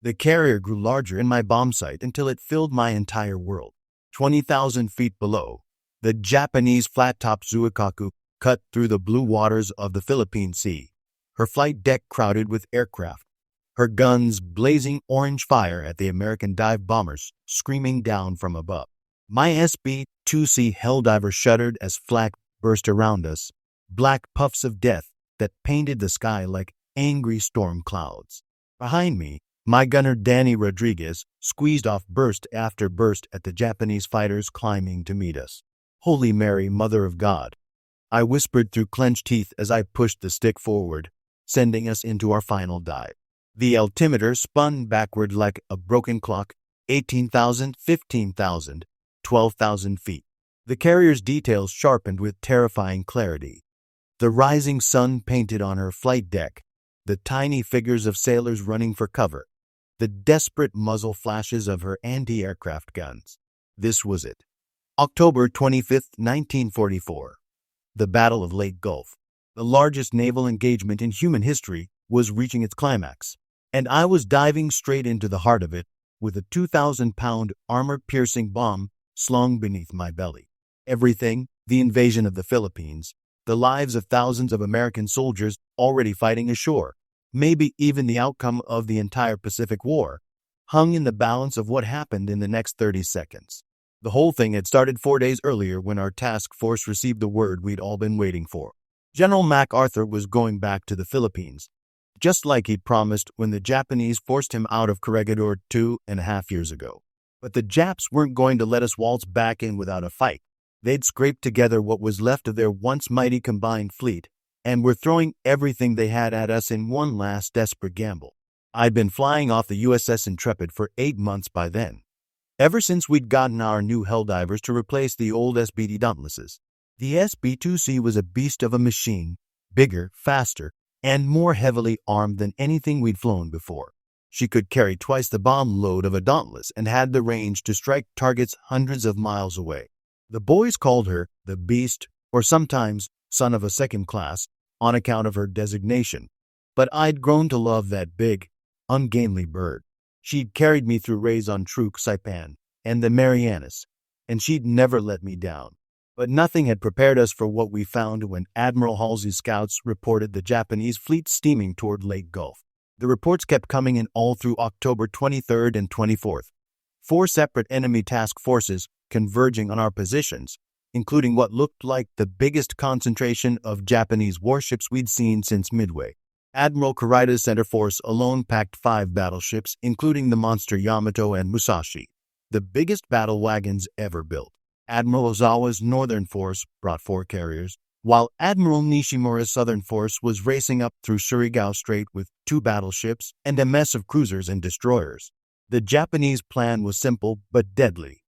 The carrier grew larger in my bomb sight until it filled my entire world. 20,000 feet below, the Japanese flat-top Zuikaku cut through the blue waters of the Philippine Sea, her flight deck crowded with aircraft, her guns blazing orange fire at the American dive bombers screaming down from above. My SB2C Helldiver shuddered as flak burst around us, black puffs of death that painted the sky like angry storm clouds. Behind me, my gunner Danny Rodriguez squeezed off burst after burst at the Japanese fighters climbing to meet us. Holy Mary, Mother of God, I whispered through clenched teeth as I pushed the stick forward, sending us into our final dive. The altimeter spun backward like a broken clock, 18,000, 15,000, 12,000 feet. The carrier's details sharpened with terrifying clarity. The rising sun painted on her flight deck, the tiny figures of sailors running for cover, the desperate muzzle flashes of her anti-aircraft guns. This was it. October 25, 1944. The Battle of Leyte Gulf, the largest naval engagement in human history, was reaching its climax, and I was diving straight into the heart of it with a 2,000-pound armor-piercing bomb slung beneath my belly. Everything, the invasion of the Philippines, the lives of thousands of American soldiers already fighting ashore, maybe even the outcome of the entire Pacific War, hung in the balance of what happened in the next 30 seconds. The whole thing had started 4 days earlier when our task force received the word we'd all been waiting for. General MacArthur was going back to the Philippines, just like he'd promised when the Japanese forced him out of Corregidor 2.5 years ago. But the Japs weren't going to let us waltz back in without a fight. They'd scraped together what was left of their once mighty combined fleet, and were throwing everything they had at us in one last desperate gamble. I'd been flying off the USS Intrepid for 8 months by then, ever since we'd gotten our new Helldivers to replace the old SBD Dauntlesses. The SB2C was a beast of a machine, bigger, faster, and more heavily armed than anything we'd flown before. She could carry twice the bomb load of a Dauntless and had the range to strike targets hundreds of miles away. The boys called her the Beast, or sometimes Son of a Second Class, on account of her designation, but I'd grown to love that big, ungainly bird. She'd carried me through Raison Truk, Saipan, and the Marianas, and she'd never let me down. But nothing had prepared us for what we found when Admiral Halsey's scouts reported the Japanese fleet steaming toward Leyte Gulf. The reports kept coming in all through October 23rd and 24th. 4 separate enemy task forces converging on our positions, including what looked like the biggest concentration of Japanese warships we'd seen since Midway. Admiral Kurita's center force alone packed 5 battleships, including the monster Yamato and Musashi, the biggest battle wagons ever built. Admiral Ozawa's northern force brought 4 carriers, while Admiral Nishimura's southern force was racing up through Surigao Strait with 2 battleships and a mess of cruisers and destroyers. The Japanese plan was simple but deadly.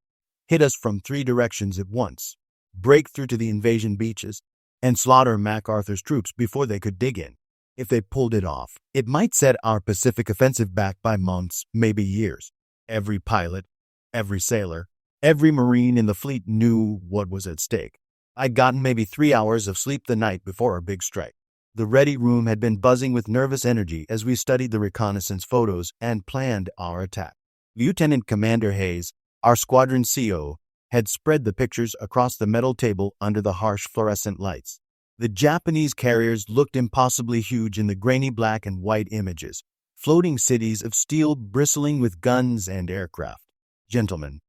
Hit us from 3 directions at once, break through to the invasion beaches, and slaughter MacArthur's troops before they could dig in. If they pulled it off, it might set our Pacific offensive back by months, maybe years. Every pilot, every sailor, every Marine in the fleet knew what was at stake. I'd gotten maybe 3 hours of sleep the night before our big strike. The ready room had been buzzing with nervous energy as we studied the reconnaissance photos and planned our attack. Lieutenant Commander Hayes, our squadron CO, had spread the pictures across the metal table under the harsh fluorescent lights. The Japanese carriers looked impossibly huge in the grainy black and white images, floating cities of steel bristling with guns and aircraft. "Gentlemen,"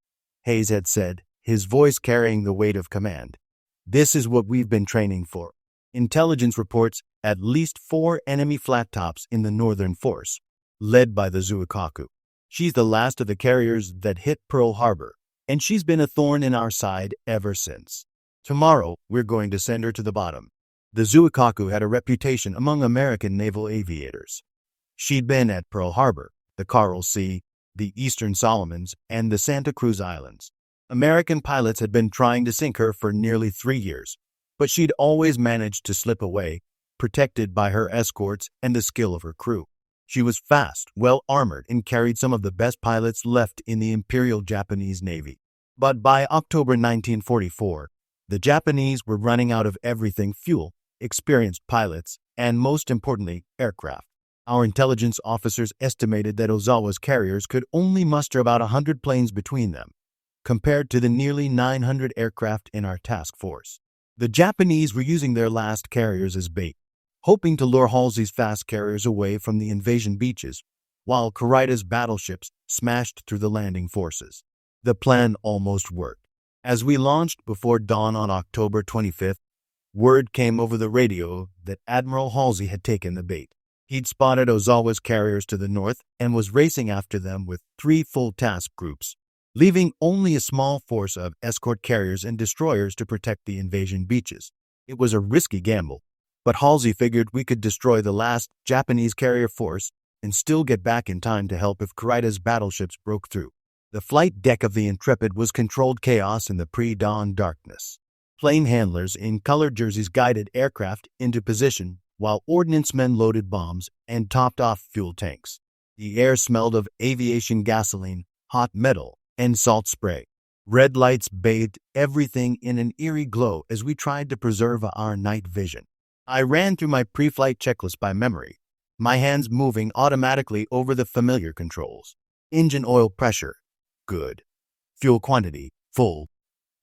Hayes had said, his voice carrying the weight of command, "this is what we've been training for. Intelligence reports at least 4 enemy flat tops in the northern force, led by the Zuikaku. She's the last of the carriers that hit Pearl Harbor, and she's been a thorn in our side ever since. Tomorrow, we're going to send her to the bottom." The Zuikaku had a reputation among American naval aviators. She'd been at Pearl Harbor, the Coral Sea, the Eastern Solomons, and the Santa Cruz Islands. American pilots had been trying to sink her for nearly 3 years, but she'd always managed to slip away, protected by her escorts and the skill of her crew. She was fast, well-armored, and carried some of the best pilots left in the Imperial Japanese Navy. But by October 1944, the Japanese were running out of everything: fuel, experienced pilots, and most importantly, aircraft. Our intelligence officers estimated that Ozawa's carriers could only muster about 100 planes between them, compared to the nearly 900 aircraft in our task force. The Japanese were using their last carriers as bait, hoping to lure Halsey's fast carriers away from the invasion beaches, while Kurita's battleships smashed through the landing forces. The plan almost worked. As we launched before dawn on October 25th, word came over the radio that Admiral Halsey had taken the bait. He'd spotted Ozawa's carriers to the north and was racing after them with 3 full task groups, leaving only a small force of escort carriers and destroyers to protect the invasion beaches. It was a risky gamble, but Halsey figured we could destroy the last Japanese carrier force and still get back in time to help if Kurita's battleships broke through. The flight deck of the Intrepid was controlled chaos in the pre-dawn darkness. Plane handlers in colored jerseys guided aircraft into position, while ordnance men loaded bombs and topped off fuel tanks. The air smelled of aviation gasoline, hot metal, and salt spray. Red lights bathed everything in an eerie glow as we tried to preserve our night vision. I ran through my pre-flight checklist by memory, my hands moving automatically over the familiar controls. Engine oil pressure, good. Fuel quantity, full.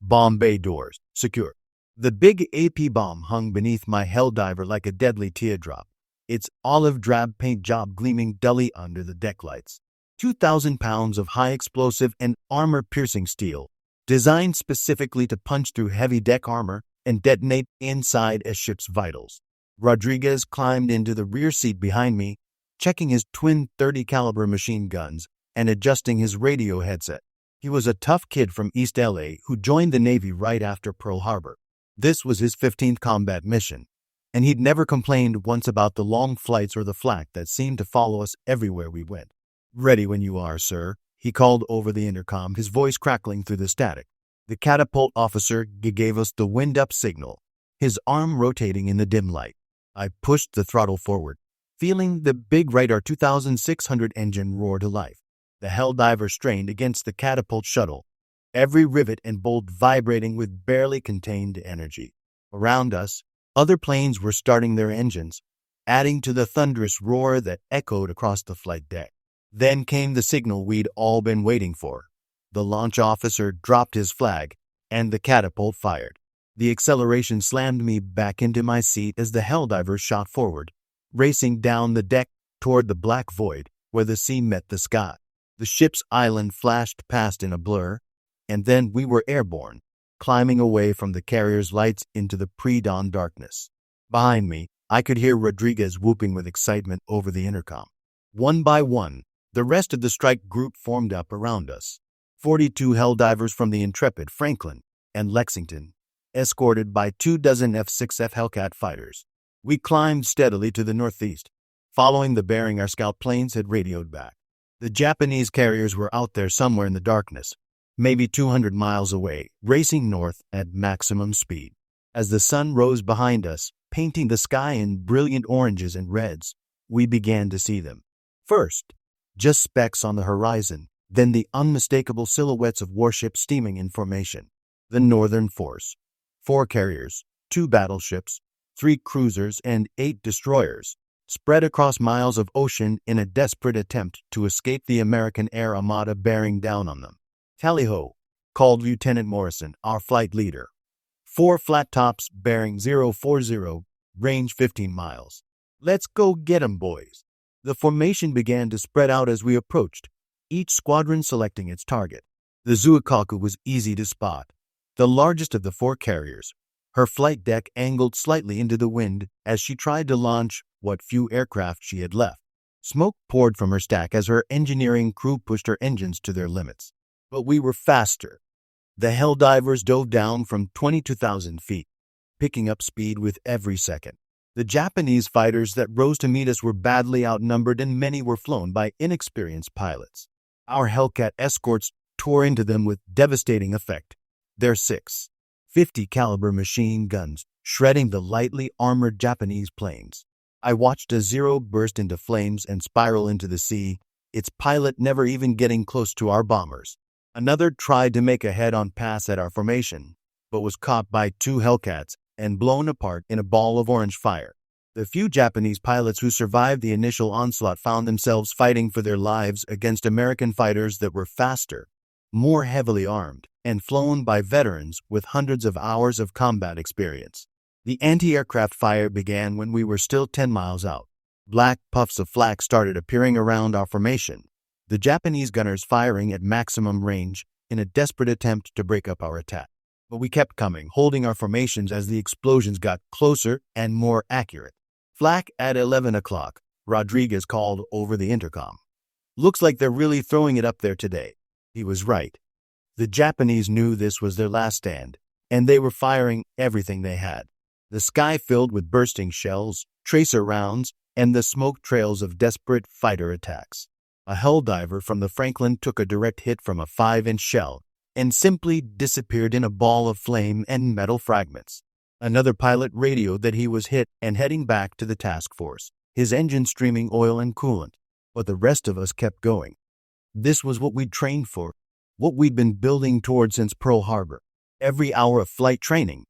Bomb bay doors, secure. The big AP bomb hung beneath my Helldiver like a deadly teardrop, its olive drab paint job gleaming dully under the deck lights. 2,000 pounds of high explosive and armor-piercing steel, designed specifically to punch through heavy deck armor and detonate inside a ship's vitals. Rodriguez climbed into the rear seat behind me, checking his twin .30 caliber machine guns and adjusting his radio headset. He was a tough kid from East LA who joined the Navy right after Pearl Harbor. This was his 15th combat mission, and he'd never complained once about the long flights or the flak that seemed to follow us everywhere we went. "Ready when you are, sir," he called over the intercom, his voice crackling through the static. The catapult officer gave us the wind-up signal, his arm rotating in the dim light. I pushed the throttle forward, feeling the big Radar 2600 engine roar to life. The Helldiver strained against the catapult shuttle, every rivet and bolt vibrating with barely contained energy. Around us, other planes were starting their engines, adding to the thunderous roar that echoed across the flight deck. Then came the signal we'd all been waiting for. The launch officer dropped his flag, and the catapult fired. The acceleration slammed me back into my seat as the Helldiver shot forward, racing down the deck toward the black void where the sea met the sky. The ship's island flashed past in a blur, and then we were airborne, climbing away from the carrier's lights into the pre-dawn darkness. Behind me, I could hear Rodriguez whooping with excitement over the intercom. One by one, the rest of the strike group formed up around us. 42 Helldivers from the Intrepid, Franklin, and Lexington, escorted by 24 F-6F Hellcat fighters. We climbed steadily to the northeast, following the bearing our scout planes had radioed back. The Japanese carriers were out there somewhere in the darkness, maybe 200 miles away, racing north at maximum speed. As the sun rose behind us, painting the sky in brilliant oranges and reds, we began to see them. First, just specks on the horizon, then the unmistakable silhouettes of warships steaming in formation. The Northern Force. 4 carriers, 2 battleships, 3 cruisers, and 8 destroyers, spread across miles of ocean in a desperate attempt to escape the American air armada bearing down on them. "Tally-ho," called Lieutenant Morrison, our flight leader. 4 flat tops bearing 040, range 15 miles. "Let's go get 'em, boys." The formation began to spread out as we approached, each squadron selecting its target. The Zuikaku was easy to spot, the largest of the 4 carriers, her flight deck angled slightly into the wind as she tried to launch what few aircraft she had left. Smoke poured from her stack as her engineering crew pushed her engines to their limits. But we were faster. The Helldivers dove down from 22,000 feet, picking up speed with every second. The Japanese fighters that rose to meet us were badly outnumbered and many were flown by inexperienced pilots. Our Hellcat escorts tore into them with devastating effect, their 6.50 caliber machine guns shredding the lightly armored Japanese planes. I watched a Zero burst into flames and spiral into the sea, its pilot never even getting close to our bombers. Another tried to make a head-on pass at our formation, but was caught by 2 Hellcats and blown apart in a ball of orange fire. The few Japanese pilots who survived the initial onslaught found themselves fighting for their lives against American fighters that were faster, more heavily armed, and flown by veterans with hundreds of hours of combat experience. The anti-aircraft fire began when we were still 10 miles out. Black puffs of flak started appearing around our formation, the Japanese gunners firing at maximum range in a desperate attempt to break up our attack. But we kept coming, holding our formations as the explosions got closer and more accurate. Flak at 11 o'clock, Rodriguez called over the intercom. "Looks like they're really throwing it up there today." He was right. The Japanese knew this was their last stand, and they were firing everything they had. The sky filled with bursting shells, tracer rounds, and the smoke trails of desperate fighter attacks. A Helldiver from the Franklin took a direct hit from a 5-inch shell and simply disappeared in a ball of flame and metal fragments. Another pilot radioed that he was hit and heading back to the task force, his engine streaming oil and coolant, but the rest of us kept going. This was what we'd trained for, what we'd been building toward since Pearl Harbor. Every hour of flight training,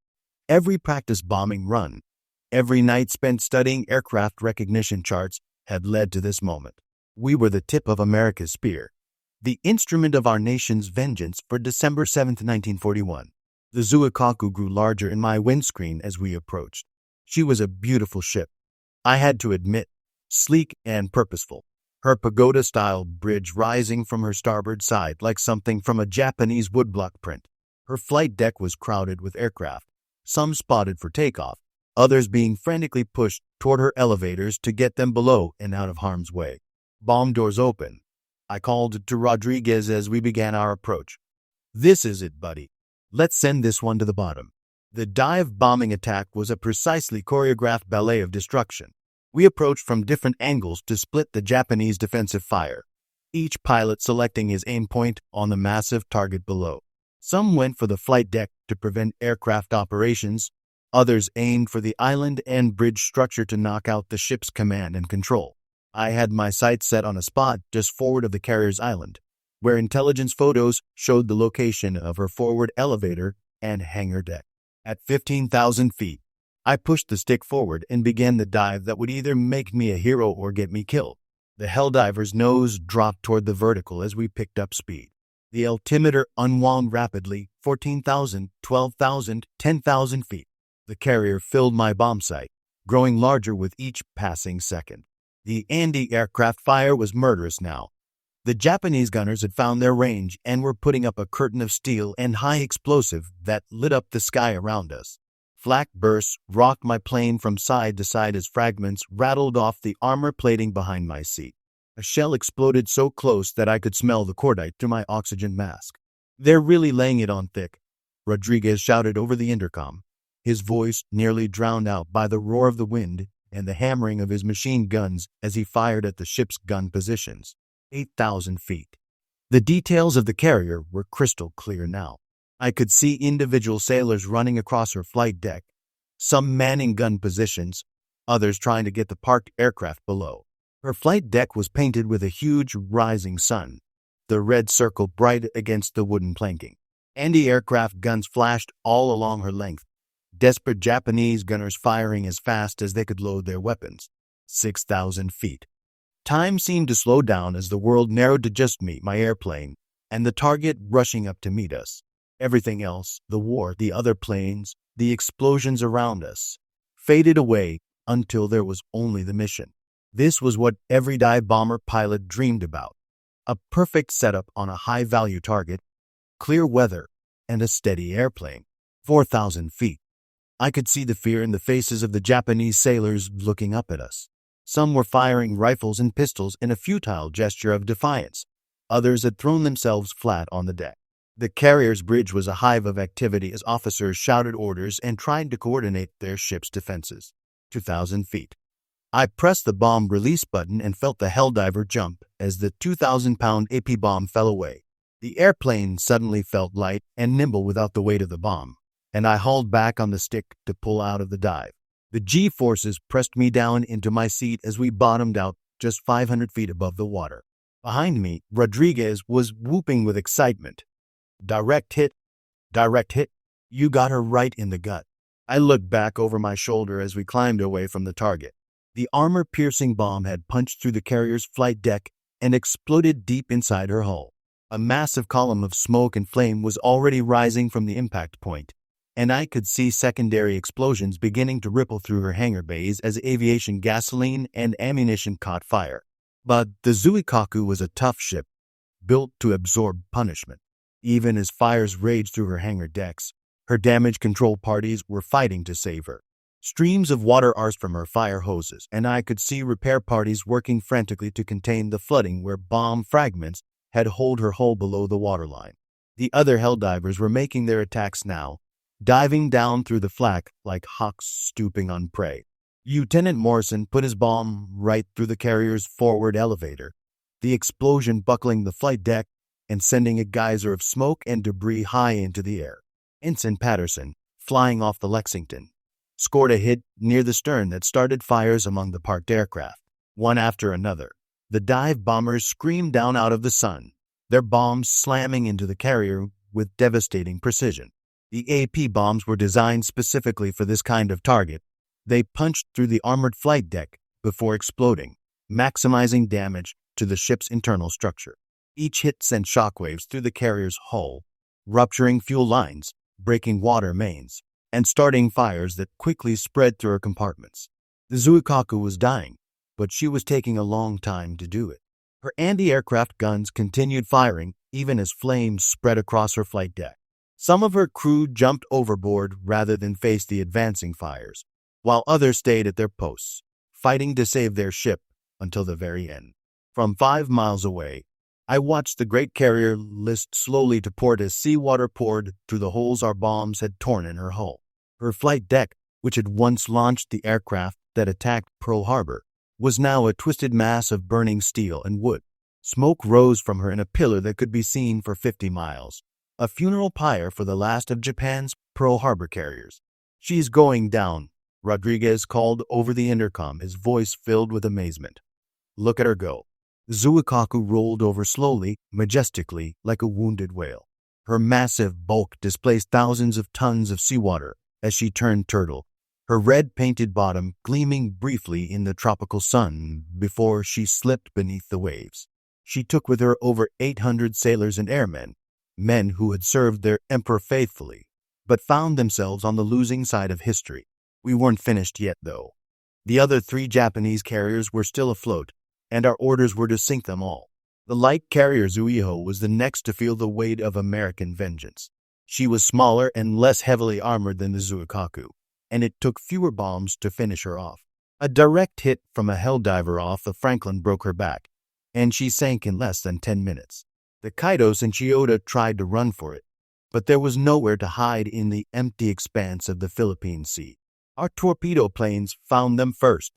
every practice bombing run, every night spent studying aircraft recognition charts had led to this moment. We were the tip of America's spear, the instrument of our nation's vengeance for December 7, 1941. The Zuikaku grew larger in my windscreen as we approached. She was a beautiful ship, I had to admit, sleek and purposeful. Her pagoda-style bridge rising from her starboard side like something from a Japanese woodblock print. Her flight deck was crowded with aircraft, some spotted for takeoff, others being frantically pushed toward her elevators to get them below and out of harm's way. "Bomb doors open," I called to Rodriguez as we began our approach. "This is it, buddy. Let's send this one to the bottom." The dive bombing attack was a precisely choreographed ballet of destruction. We approached from different angles to split the Japanese defensive fire, each pilot selecting his aim point on the massive target below. Some went for the flight deck to prevent aircraft operations, others aimed for the island and bridge structure to knock out the ship's command and control. I had my sights set on a spot just forward of the carrier's island, where intelligence photos showed the location of her forward elevator and hangar deck. At 15,000 feet, I pushed the stick forward and began the dive that would either make me a hero or get me killed. The Helldiver's nose dropped toward the vertical as we picked up speed. The altimeter unwound rapidly, 14,000, 12,000, 10,000 feet. The carrier filled my bomb sight, growing larger with each passing second. The anti-aircraft fire was murderous now. The Japanese gunners had found their range and were putting up a curtain of steel and high explosive that lit up the sky around us. Flak bursts rocked my plane from side to side as fragments rattled off the armor plating behind my seat. A shell exploded so close that I could smell the cordite through my oxygen mask. "They're really laying it on thick," Rodriguez shouted over the intercom, his voice nearly drowned out by the roar of the wind and the hammering of his machine guns as he fired at the ship's gun positions. 8,000 feet. The details of the carrier were crystal clear now. I could see individual sailors running across her flight deck, some manning gun positions, others trying to get the parked aircraft below. Her flight deck was painted with a huge rising sun, the red circle bright against the wooden planking. Anti-aircraft guns flashed all along her length, desperate Japanese gunners firing as fast as they could load their weapons. 6,000 feet. Time seemed to slow down as the world narrowed to just me, my airplane, and the target rushing up to meet us. Everything else, the war, the other planes, the explosions around us, faded away until there was only the mission. This was what every dive bomber pilot dreamed about. A perfect setup on a high-value target, clear weather, and a steady airplane. 4,000 feet. I could see the fear in the faces of the Japanese sailors looking up at us. Some were firing rifles and pistols in a futile gesture of defiance. Others had thrown themselves flat on the deck. The carrier's bridge was a hive of activity as officers shouted orders and tried to coordinate their ship's defenses. 2,000 feet. I pressed the bomb release button and felt the Helldiver jump as the 2,000-pound AP bomb fell away. The airplane suddenly felt light and nimble without the weight of the bomb, and I hauled back on the stick to pull out of the dive. The G-forces pressed me down into my seat as we bottomed out just 500 feet above the water. Behind me, Rodriguez was whooping with excitement. Direct hit. You got her right in the gut." I looked back over my shoulder as we climbed away from the target. The armor-piercing bomb had punched through the carrier's flight deck and exploded deep inside her hull. A massive column of smoke and flame was already rising from the impact point, and I could see secondary explosions beginning to ripple through her hangar bays as aviation gasoline and ammunition caught fire. But the Zuikaku was a tough ship, built to absorb punishment. Even as fires raged through her hangar decks, her damage control parties were fighting to save her. Streams of water arced from her fire hoses, and I could see repair parties working frantically to contain the flooding where bomb fragments had holed her hull below the waterline. The other Helldivers were making their attacks now, diving down through the flak like hawks stooping on prey. Lieutenant Morrison put his bomb right through the carrier's forward elevator, the explosion buckling the flight deck and sending a geyser of smoke and debris high into the air. Ensign Patterson, flying off the Lexington, scored a hit near the stern that started fires among the parked aircraft. One after another, the dive bombers screamed down out of the sun, their bombs slamming into the carrier with devastating precision. The AP bombs were designed specifically for this kind of target. They punched through the armored flight deck before exploding, maximizing damage to the ship's internal structure. Each hit sent shockwaves through the carrier's hull, rupturing fuel lines, breaking water mains, and starting fires that quickly spread through her compartments. The Zuikaku was dying, but she was taking a long time to do it. Her anti-aircraft guns continued firing even as flames spread across her flight deck. Some of her crew jumped overboard rather than face the advancing fires, while others stayed at their posts, fighting to save their ship until the very end. From 5 miles away, I watched the great carrier list slowly to port as seawater poured through the holes our bombs had torn in her hull. Her flight deck, which had once launched the aircraft that attacked Pearl Harbor, was now a twisted mass of burning steel and wood. Smoke rose from her in a pillar that could be seen for 50 miles, a funeral pyre for the last of Japan's Pearl Harbor carriers. "She's going down," Rodriguez called over the intercom, his voice filled with amazement. "Look at her go." The Zuikaku rolled over slowly, majestically, like a wounded whale. Her massive bulk displaced thousands of tons of seawater as she turned turtle, her red-painted bottom gleaming briefly in the tropical sun before she slipped beneath the waves. She took with her over 800 sailors and airmen, men who had served their emperor faithfully, but found themselves on the losing side of history. We weren't finished yet, though. The other 3 Japanese carriers were still afloat, and our orders were to sink them all. The light carrier Zuiho was the next to feel the weight of American vengeance. She was smaller and less heavily armored than the Zuikaku, and it took fewer bombs to finish her off. A direct hit from a Helldiver off the Franklin broke her back, and she sank in less than 10 minutes. The Kaidos and Chiyoda tried to run for it, but there was nowhere to hide in the empty expanse of the Philippine Sea. Our torpedo planes found them first,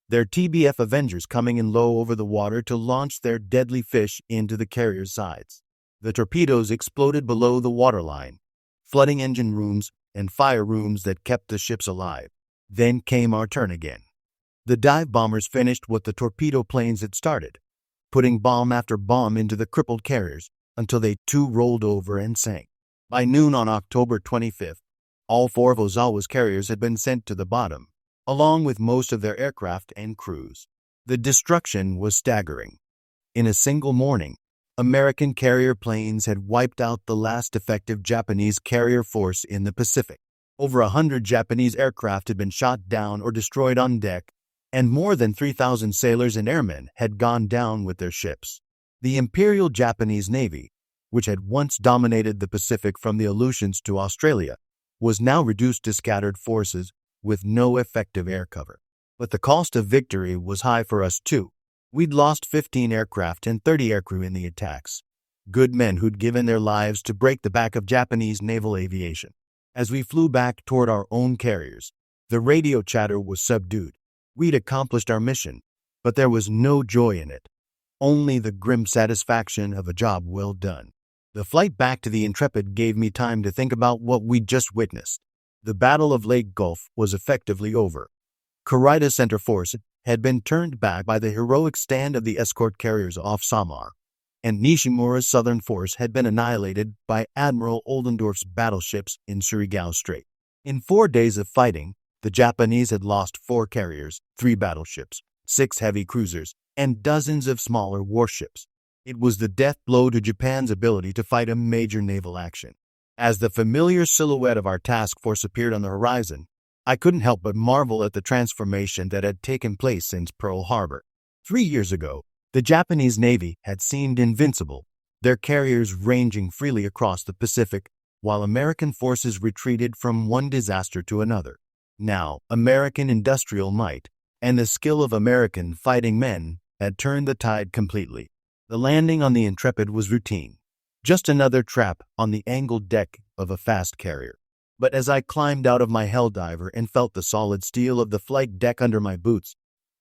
their TBF Avengers coming in low over the water to launch their deadly fish into the carrier's sides. The torpedoes exploded below the waterline, flooding engine rooms and fire rooms that kept the ships alive. Then came our turn again. The dive bombers finished what the torpedo planes had started, putting bomb after bomb into the crippled carriers until they too rolled over and sank. By noon on October 25th, all 4 of Ozawa's carriers had been sent to the bottom, along with most of their aircraft and crews. The destruction was staggering. In a single morning, American carrier planes had wiped out the last effective Japanese carrier force in the Pacific. Over 100 Japanese aircraft had been shot down or destroyed on deck, and more than 3,000 sailors and airmen had gone down with their ships. The Imperial Japanese Navy, which had once dominated the Pacific from the Aleutians to Australia, was now reduced to scattered forces with no effective air cover. But the cost of victory was high for us too. We'd lost 15 aircraft and 30 aircrew in the attacks, good men who'd given their lives to break the back of Japanese naval aviation. As we flew back toward our own carriers, the radio chatter was subdued. We'd accomplished our mission, but there was no joy in it, only the grim satisfaction of a job well done. The flight back to the Intrepid gave me time to think about what we'd just witnessed. The Battle of Leyte Gulf was effectively over. Kurita's center force had been turned back by the heroic stand of the escort carriers off Samar, and Nishimura's southern force had been annihilated by Admiral Oldendorf's battleships in Surigao Strait. In 4 days of fighting, the Japanese had lost 4 carriers, 3 battleships, 6 heavy cruisers, and dozens of smaller warships. It was the death blow to Japan's ability to fight a major naval action. As the familiar silhouette of our task force appeared on the horizon, I couldn't help but marvel at the transformation that had taken place since Pearl Harbor. 3 years ago, the Japanese Navy had seemed invincible, their carriers ranging freely across the Pacific, while American forces retreated from one disaster to another. Now, American industrial might and the skill of American fighting men had turned the tide completely. The landing on the Intrepid was routine, just another trap on the angled deck of a fast carrier. But as I climbed out of my Helldiver and felt the solid steel of the flight deck under my boots,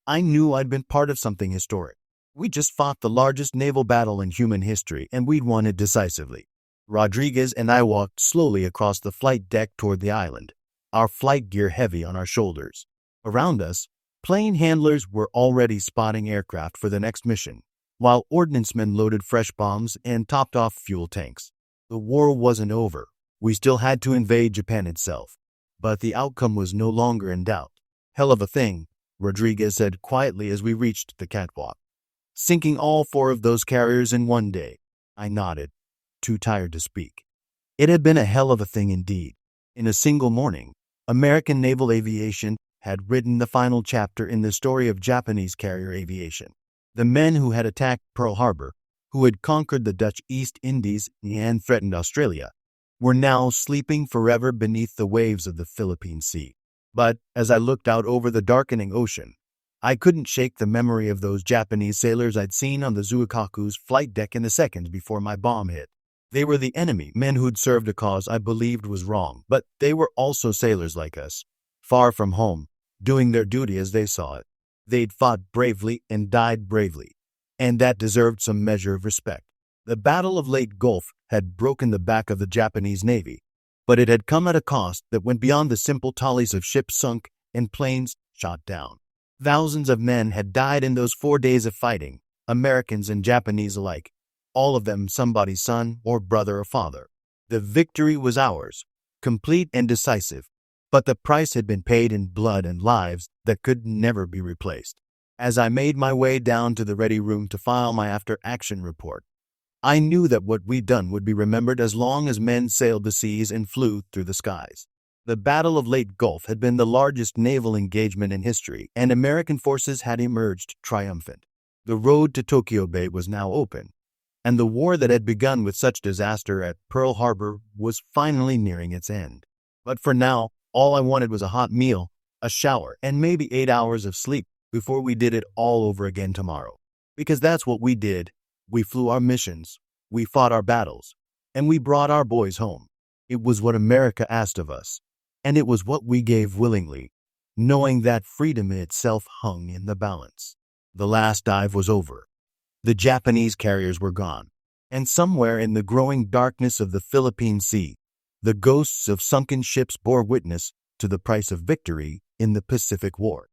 I knew I'd been part of something historic. We just fought the largest naval battle in human history, and we'd won it decisively. Rodriguez and I walked slowly across the flight deck toward the island, our flight gear heavy on our shoulders. Around us, plane handlers were already spotting aircraft for the next mission, while ordnancemen loaded fresh bombs and topped off fuel tanks. The war wasn't over. We still had to invade Japan itself, but the outcome was no longer in doubt. "Hell of a thing," Rodriguez said quietly as we reached the catwalk. "Sinking all 4 of those carriers in one day." I nodded, too tired to speak. It had been a hell of a thing indeed. In a single morning, American naval aviation had written the final chapter in the story of Japanese carrier aviation. The men who had attacked Pearl Harbor, who had conquered the Dutch East Indies and threatened Australia, were now sleeping forever beneath the waves of the Philippine Sea. But as I looked out over the darkening ocean, I couldn't shake the memory of those Japanese sailors I'd seen on the Zuikaku's flight deck in the seconds before my bomb hit. They were the enemy, men who'd served a cause I believed was wrong, but they were also sailors like us, far from home, doing their duty as they saw it. They'd fought bravely and died bravely, and that deserved some measure of respect. The Battle of Leyte Gulf had broken the back of the Japanese Navy, but it had come at a cost that went beyond the simple tallies of ships sunk and planes shot down. Thousands of men had died in those 4 days of fighting, Americans and Japanese alike, all of them somebody's son or brother or father. The victory was ours, complete and decisive, but the price had been paid in blood and lives that could never be replaced. As I made my way down to the ready room to file my after-action report, I knew that what we'd done would be remembered as long as men sailed the seas and flew through the skies. The Battle of Leyte Gulf had been the largest naval engagement in history, and American forces had emerged triumphant. The road to Tokyo Bay was now open, and the war that had begun with such disaster at Pearl Harbor was finally nearing its end. But for now, all I wanted was a hot meal, a shower, and maybe 8 hours of sleep before we did it all over again tomorrow. Because that's what we did. We flew our missions, we fought our battles, and we brought our boys home. It was what America asked of us, and it was what we gave willingly, knowing that freedom itself hung in the balance. The last dive was over. The Japanese carriers were gone, and somewhere in the growing darkness of the Philippine Sea, the ghosts of sunken ships bore witness to the price of victory in the Pacific War.